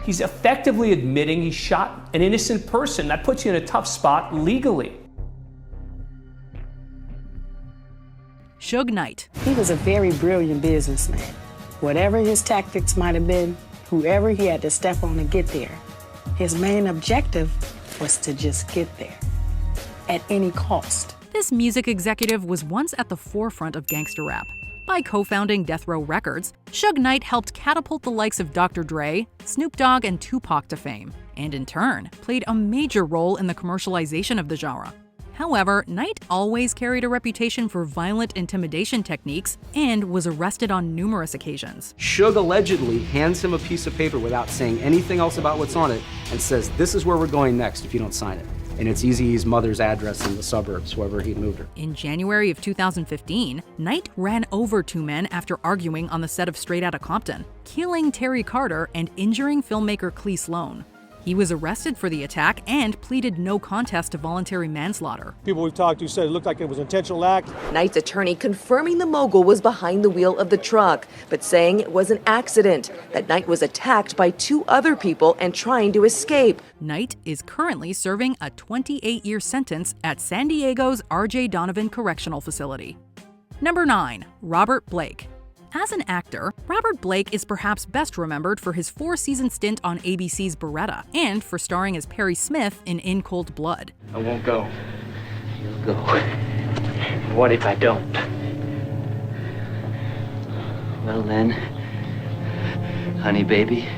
He's effectively admitting he shot an innocent person. That puts you in a tough spot legally. Suge Knight. He was a very brilliant businessman. Whatever his tactics might have been, whoever he had to step on to get there, his main objective was to just get there at any cost. This music executive was once at the forefront of gangster rap. By co-founding Death Row Records, Suge Knight helped catapult the likes of Dr. Dre, Snoop Dogg, and Tupac to fame, and in turn, played a major role in the commercialization of the genre. However, Knight always carried a reputation for violent intimidation techniques and was arrested on numerous occasions. Suge allegedly hands him a piece of paper without saying anything else about what's on it and says, "This is where we're going next if you don't sign it." And it's Eazy-E's mother's address in the suburbs, wherever he'd moved her. In January of 2015, Knight ran over two men after arguing on the set of Straight Outta Compton, killing Terry Carter and injuring filmmaker Clee Sloan. He was arrested for the attack and pleaded no contest to voluntary manslaughter. People we've talked to said it looked like it was an intentional act. Knight's attorney confirming the mogul was behind the wheel of the truck, but saying it was an accident, that Knight was attacked by two other people and trying to escape. Knight is currently serving a 28-year sentence at San Diego's R.J. Donovan Correctional Facility. Number 9. Robert Blake. As an actor, Robert Blake is perhaps best remembered for his 4-season stint on ABC's Beretta and for starring as Perry Smith in In Cold Blood. I won't go. You'll go. What if I don't? Well then, honey baby,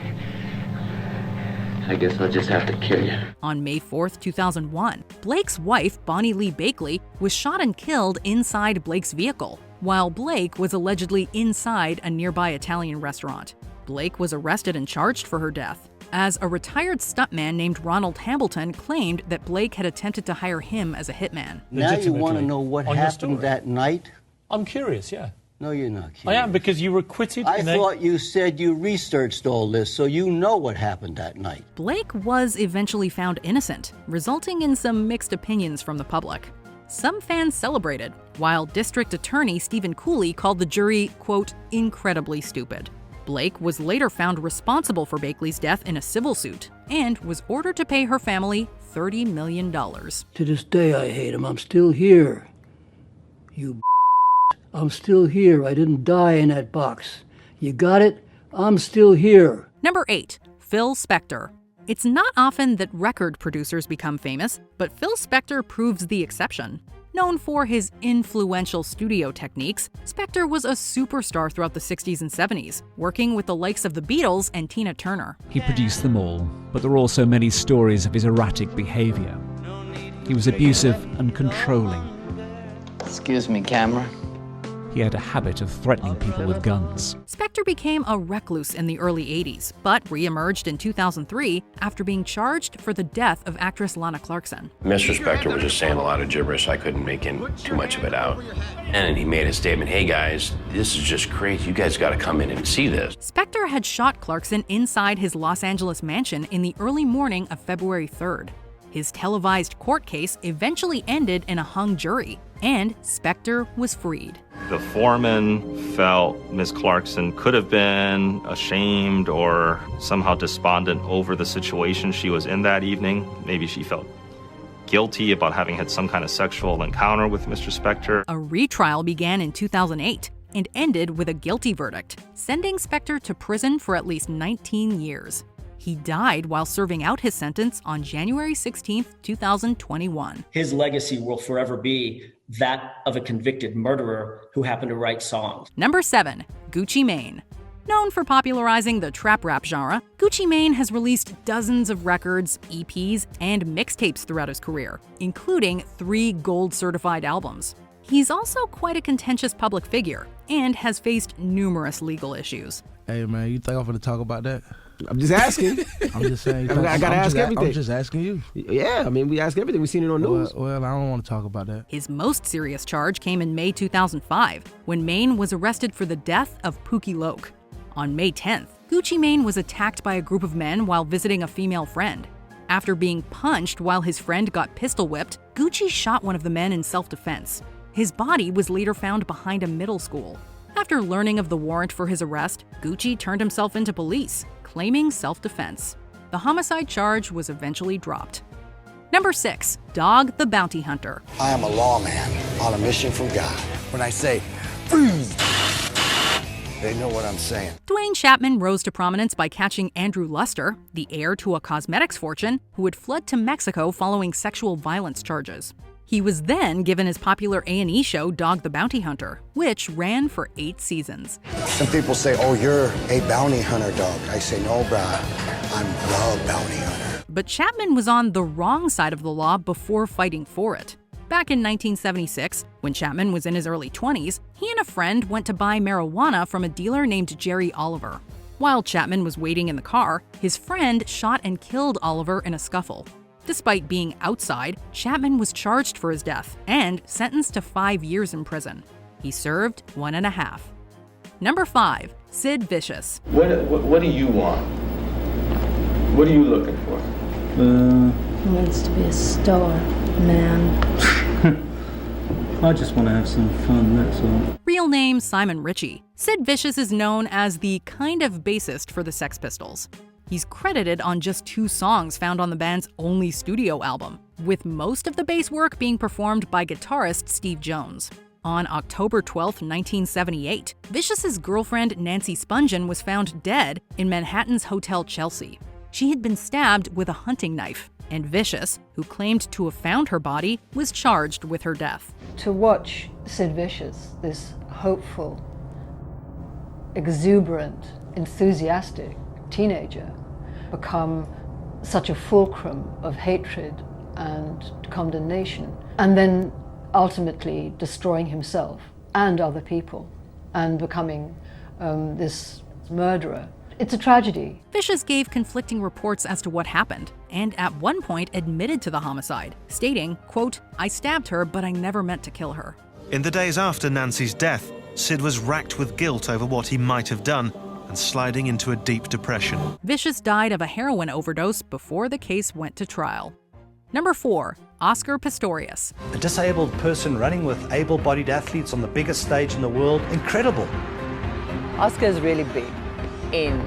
I guess I'll just have to kill you. On May 4th, 2001, Blake's wife, Bonnie Lee Bakley, was shot and killed inside Blake's vehicle, while Blake was allegedly inside a nearby Italian restaurant. Blake was arrested and charged for her death, as a retired stuntman named Ronald Hambleton claimed that Blake had attempted to hire him as a hitman. Now you want to know what happened that night? I'm curious, yeah. No, you're not curious. I am, because you were acquitted. I thought you said you researched all this, so you know what happened that night. Blake was eventually found innocent, resulting in some mixed opinions from the public. Some fans celebrated, while District Attorney Stephen Cooley called the jury, quote, incredibly stupid. Blake was later found responsible for Bakley's death in a civil suit and was ordered to pay her family $30 million. To this day, I hate him. I'm still here. You I'm still here. I didn't die in that box. You got it? I'm still here. Number 8. Phil Spector. It's not often that record producers become famous, but Phil Spector proves the exception. Known for his influential studio techniques, Spector was a superstar throughout the 60s and 70s, working with the likes of the Beatles and Tina Turner. He produced them all, but there are also many stories of his erratic behavior. He was abusive and controlling. Excuse me, camera. He had a habit of threatening people with guns. Spector became a recluse in the early 80s, but re-emerged in 2003 after being charged for the death of actress Lana Clarkson. Mr. Spector was just saying a lot of gibberish. I couldn't make too much of it out. And he made a statement, hey guys, this is just crazy. You guys gotta come in and see this. Spector had shot Clarkson inside his Los Angeles mansion in the early morning of February 3rd. His televised court case eventually ended in a hung jury, and Spector was freed. The foreman felt Ms. Clarkson could have been ashamed or somehow despondent over the situation she was in that evening. Maybe she felt guilty about having had some kind of sexual encounter with Mr. Spector. A retrial began in 2008 and ended with a guilty verdict, sending Spector to prison for at least 19 years. He died while serving out his sentence on January 16, 2021. His legacy will forever be that of a convicted murderer who happened to write songs. Number 7. Gucci Mane. Known for popularizing the trap rap genre, Gucci Mane has released dozens of records, EPs, and mixtapes throughout his career, including 3 gold-certified albums. He's also quite a contentious public figure and has faced numerous legal issues. Hey man, you think I'm gonna talk about that? I'm just asking. I'm just saying. I gotta ask everything. I'm just asking you. Yeah, I mean, we ask everything. We've seen it on news. Well, I don't want to talk about that. His most serious charge came in May 2005, when Mane was arrested for the death of Pookie Loke. On May 10th, Gucci Mane was attacked by a group of men while visiting a female friend. After being punched while his friend got pistol whipped, Gucci shot one of the men in self-defense. His body was later found behind a middle school. After learning of the warrant for his arrest, Gucci turned himself into police, claiming self-defense. The homicide charge was eventually dropped. Number 6. Dog the Bounty Hunter. I am a lawman on a mission from God. When I say, freeze, they know what I'm saying. Dwayne Chapman rose to prominence by catching Andrew Luster, the heir to a cosmetics fortune, who had fled to Mexico following sexual violence charges. He was then given his popular A&E show Dog the Bounty Hunter, which ran for 8 seasons. Some people say, oh, you're a bounty hunter, dog. I say, no, brah, I'm the bounty hunter. But Chapman was on the wrong side of the law before fighting for it. Back in 1976, when Chapman was in his early 20s, he and a friend went to buy marijuana from a dealer named Jerry Oliver. While Chapman was waiting in the car, his friend shot and killed Oliver in a scuffle. Despite being outside, Chapman was charged for his death and sentenced to 5 years in prison. He served 1.5. Number 5. Sid Vicious. What do you want? What are you looking for? He wants to be a star, man. I just want to have some fun, that's all. Real name Simon Ritchie. Sid Vicious is known as the kind of bassist for the Sex Pistols. He's credited on just 2 songs found on the band's only studio album, with most of the bass work being performed by guitarist Steve Jones. On October 12, 1978, Vicious's girlfriend Nancy Spungen was found dead in Manhattan's Hotel Chelsea. She had been stabbed with a hunting knife, and Vicious, who claimed to have found her body, was charged with her death. To watch Sid Vicious, this hopeful, exuberant, enthusiastic teenager, become such a fulcrum of hatred and condemnation, and then ultimately destroying himself and other people and becoming this murderer. It's a tragedy. Vicious gave conflicting reports as to what happened, and at one point admitted to the homicide, stating, quote, "I stabbed her, but I never meant to kill her." In the days after Nancy's death, Sid was racked with guilt over what he might have done and sliding into a deep depression. Vicious died of a heroin overdose before the case went to trial. Number 4. Oscar Pistorius. A disabled person running with able-bodied athletes on the biggest stage in the world. Incredible. Oscar is really big in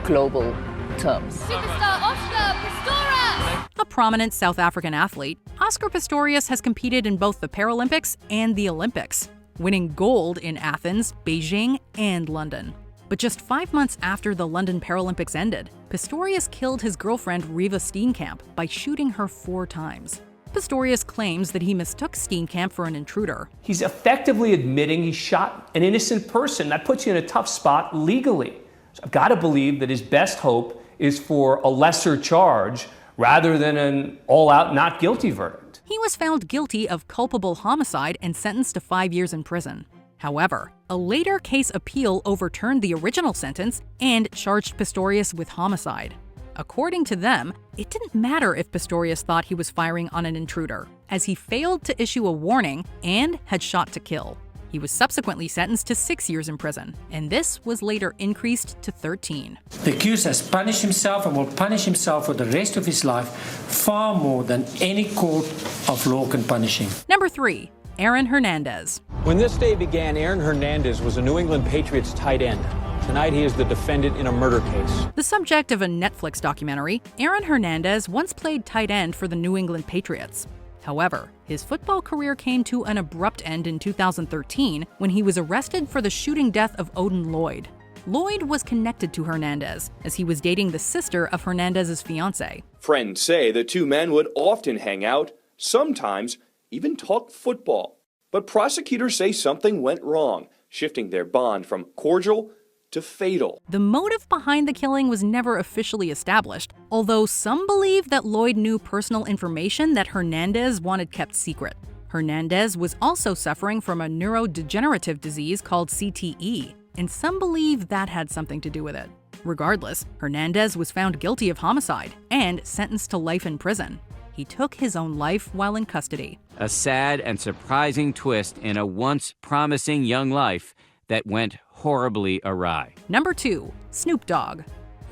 global terms. Superstar Oscar Pistorius! A prominent South African athlete, Oscar Pistorius has competed in both the Paralympics and the Olympics, winning gold in Athens, Beijing, and London. But just 5 months after the London Paralympics ended, Pistorius killed his girlfriend Riva Steenkamp by shooting her 4 times. Pistorius claims that he mistook Steenkamp for an intruder. He's effectively admitting he shot an innocent person. That puts you in a tough spot legally. So I've got to believe that his best hope is for a lesser charge rather than an all-out not guilty verdict. He was found guilty of culpable homicide and sentenced to 5 years in prison. However, a later case appeal overturned the original sentence and charged Pistorius with homicide. According to them, it didn't matter if Pistorius thought he was firing on an intruder, as he failed to issue a warning and had shot to kill. He was subsequently sentenced to 6 years in prison, and this was later increased to 13. The accused has punished himself and will punish himself for the rest of his life far more than any court of law can punish him. Number 3. Aaron Hernandez. When this day began, Aaron Hernandez was a New England Patriots tight end. Tonight, he is the defendant in a murder case. The subject of a Netflix documentary, Aaron Hernandez once played tight end for the New England Patriots. However, his football career came to an abrupt end in 2013 when he was arrested for the shooting death of Odin Lloyd. Lloyd was connected to Hernandez, as he was dating the sister of Hernandez's fiancée. Friends say the two men would often hang out, sometimes even talk football. But prosecutors say something went wrong, shifting their bond from cordial to fatal. The motive behind the killing was never officially established, although some believe that Lloyd knew personal information that Hernandez wanted kept secret. Hernandez was also suffering from a neurodegenerative disease called CTE, and some believe that had something to do with it. Regardless, Hernandez was found guilty of homicide and sentenced to life in prison. He took his own life while in custody. A sad and surprising twist in a once promising young life that went horribly awry. Number 2. Snoop Dogg.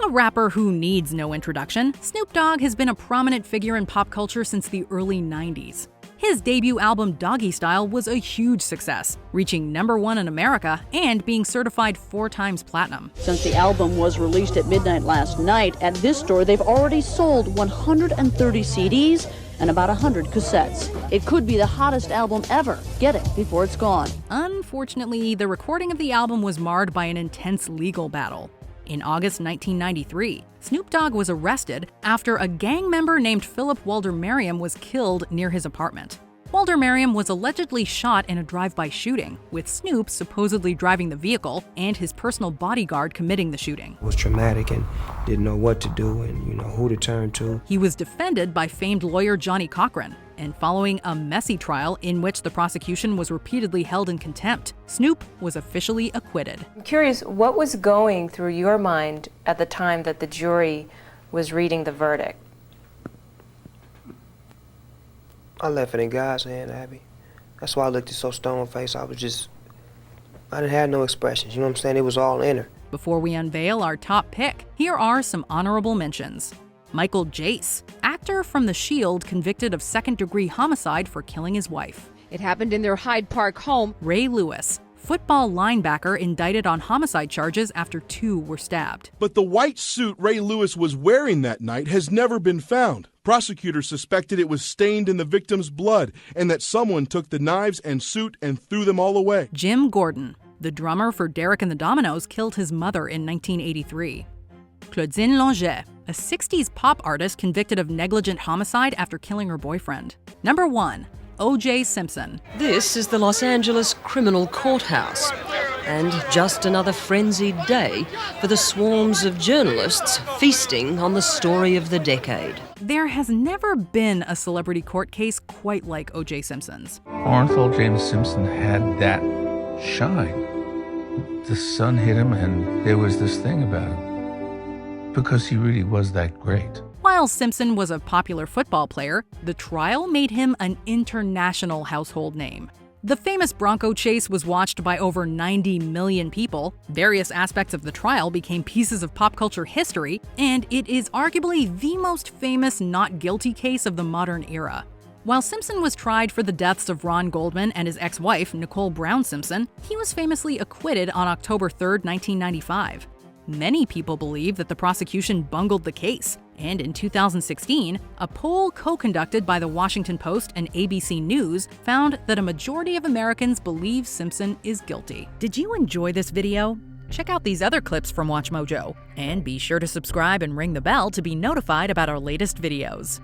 A rapper who needs no introduction, Snoop Dogg has been a prominent figure in pop culture since the early 90s. His debut album Doggy Style was a huge success, reaching #1 in America and being certified 4 times platinum. Since the album was released at midnight last night, at this store they've already sold 130 CDs and about 100 cassettes. It could be the hottest album ever. Get it before it's gone. Unfortunately, the recording of the album was marred by an intense legal battle. In August 1993, Snoop Dogg was arrested after a gang member named Philip Walder Merriam was killed near his apartment. Walder Merriam was allegedly shot in a drive-by shooting, with Snoop supposedly driving the vehicle and his personal bodyguard committing the shooting. It was traumatic and didn't know what to do and, who to turn to. He was defended by famed lawyer Johnny Cochran, and following a messy trial in which the prosecution was repeatedly held in contempt, Snoop was officially acquitted. I'm curious, what was going through your mind at the time that the jury was reading the verdict? I left it in God's hand, Abby. That's why I looked so stone-faced. I didn't have no expressions, you know what I'm saying? It was all in her. Before we unveil our top pick, here are some honorable mentions. Michael Jace, actor from The Shield convicted of second-degree homicide for killing his wife. It happened in their Hyde Park home. Ray Lewis, football linebacker indicted on homicide charges after 2 were stabbed. But the white suit Ray Lewis was wearing that night has never been found. Prosecutors suspected it was stained in the victim's blood and that someone took the knives and suit and threw them all away. Jim Gordon, the drummer for Derek and the Dominos, killed his mother in 1983. Claudine Longet, a 60s pop artist convicted of negligent homicide after killing her boyfriend. Number 1. OJ Simpson. This is the Los Angeles criminal courthouse, and just another frenzied day for the swarms of journalists feasting on the story of the decade. There has never been a celebrity court case quite like OJ Simpson's. Orenthal James Simpson had that shine. The sun hit him and there was this thing about him, because he really was that great. While Simpson was a popular football player, the trial made him an international household name. The famous Bronco chase was watched by over 90 million people, various aspects of the trial became pieces of pop culture history, and it is arguably the most famous not guilty case of the modern era. While Simpson was tried for the deaths of Ron Goldman and his ex-wife, Nicole Brown Simpson, he was famously acquitted on October 3, 1995. Many people believe that the prosecution bungled the case, and in 2016, a poll co-conducted by the Washington Post and ABC News found that a majority of Americans believe Simpson is guilty. Did you enjoy this video? Check out these other clips from WatchMojo, and be sure to subscribe and ring the bell to be notified about our latest videos.